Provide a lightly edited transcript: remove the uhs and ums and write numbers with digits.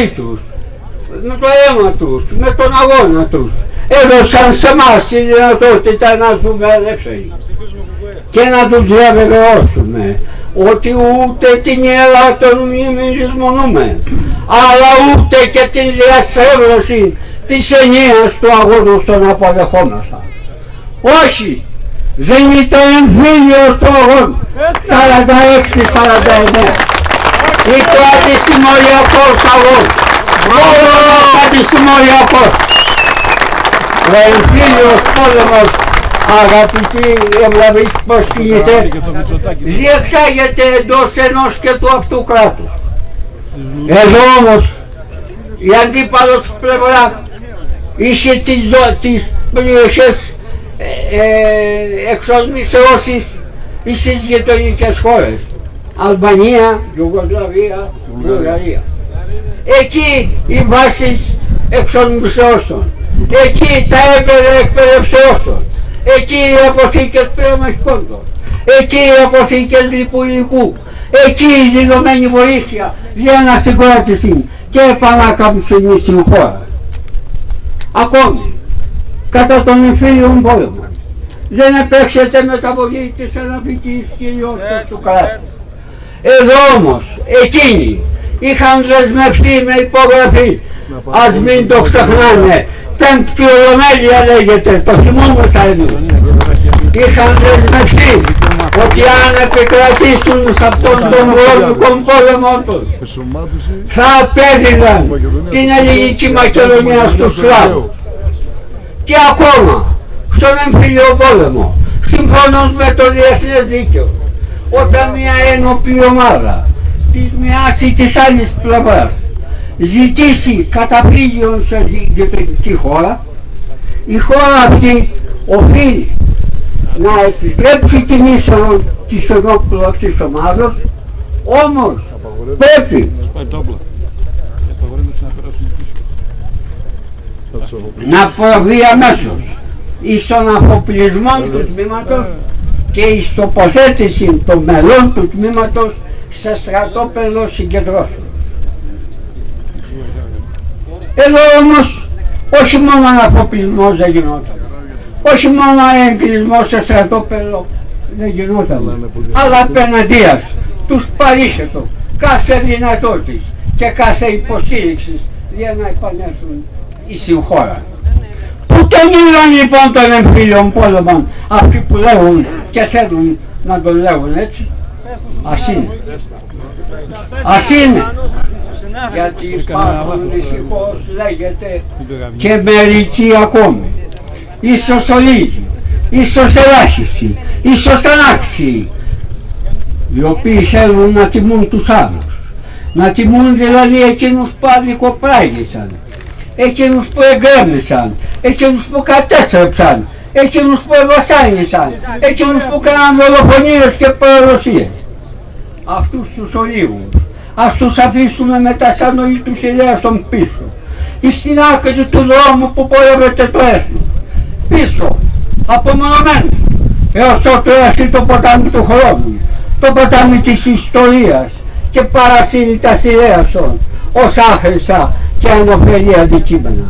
ζωή τους, με το αίμα τους, με τον αγώνα τους, έδωσαν σε εμάς τη δυνατότητα να ζούμε ελεύθεροι και να τους διαβεβαιώσουμε ότι ούτε την ιερά των μνημονίζουμε, αλλά ούτε και την διαστρέβλωση της ενίας του αγώνος τον αποδεχόμαστε. Όχι, δεν ήταν εμφύλιος το αγώνα 46-49. Ήταν αντισημωριακός αγώνας. Μόνο αντισημωριακός. Ο εμφύλιος πόλεμος, αγαπητοί ευλαβείς προσκυνητές, διεξάγεται εντός ενός και του αυτού κράτους. Εδώ όμως η αντίπαλος πλευρά είχε τις περιοχές εξορμησεώσεις στις γειτονικές χώρες, Αλβανία, Ιουγκοσλαβία, Βουλγαρία. Εκεί οι βάσεις εξορμησεώσεων, εκεί τα έμπερα εκπαιδευσεώσεων, εκεί οι αποθήκες πυρομαχικών, εκεί οι αποθήκες λιπού υλικού, εκεί η δεδομένη βοήθεια για ανασυγκρότηση και επανάκαμψη στην χώρα. Ακόμη, κατά τον εμφύλιον πόλεμο, δεν επέξεται μεταβολή της εδαφικής κυριότητας του κράτους. Εδώ όμως, εκείνοι είχαν δεσμευτεί με υπογραφή, ας μην το ξεχνάμε, πέμπτη ολομέλεια λέγεται, το θυμόμαστε εμείς. Είχαν δεσμευτεί ότι αν επικρατήσουν σε αυτόν τον βρώμικο πόλεμο τους, θα απέδιδαν την ελληνική Μακεδονία στους Σλάβους. Και ακόμα, στον εμφύλιο πόλεμο, συμφωνώς με το διεθνές δίκαιο, όταν μια ένοπη ομάδα της μιας ή της άλλης πλευράς ζητήσει καταφύγιο σε γειτονική χώρα, η χώρα αυτή οφείλει να επιστρέψει την είσοδο της ενόπλου αυτής ομάδος, όμως πρέπει να προβεί αμέσως εις τον αφοπλισμό του τμήματος και εις τοποθέτηση των μελών του τμήματος σε στρατόπεδο συγκεντρώσεων. Εδώ όμως όχι μόνο αφοπλισμός δεν γινόταν, όχι μόνο εγκλισμός σε στρατόπεδο δεν γινόταν, αλλά απέναντίας τους παρήσχετο κάθε δυνατότητας και κάθε υποστήριξης για να επανέλθουν στην χώρα. Πού τον είδαν λοιπόν τον εμφύλιον πόλεμο αυτοί που λέγουν και θέλουν να τον λέγουν έτσι? Ας είναι. Ας είναι. Γιατί υπάρχουν δυστυχώς λέγεται και μερικοί ακόμη, ίσως ολίγοι, ίσως ελάχιστοι, ίσως ανάξιοι, οι οποίοι θέλουν να τιμούν τους άλλους, να τιμούν δηλαδή εκείνους που αδικοπράγησαν, εκείνους που εγκρέμισαν, εκείνους που κατέστρεψαν, εκείνους που ευασάνισαν, εκείνους που κάναν δολοφονίες και προδοσίες. Αυτούς τους ολίγους ας τους αφήσουμε με τα σανοή τους ηλέασον πίσω, στην άκρη του δρόμου που πορεύεται το έθνος, πίσω, απομονωμένους, έως ότου έρθει το ποτάμι του χρόνου, το ποτάμι της ιστορίας και παρασύλλητα ηλέασον, ως άχρηστα και ανωφελή αντικείμενα.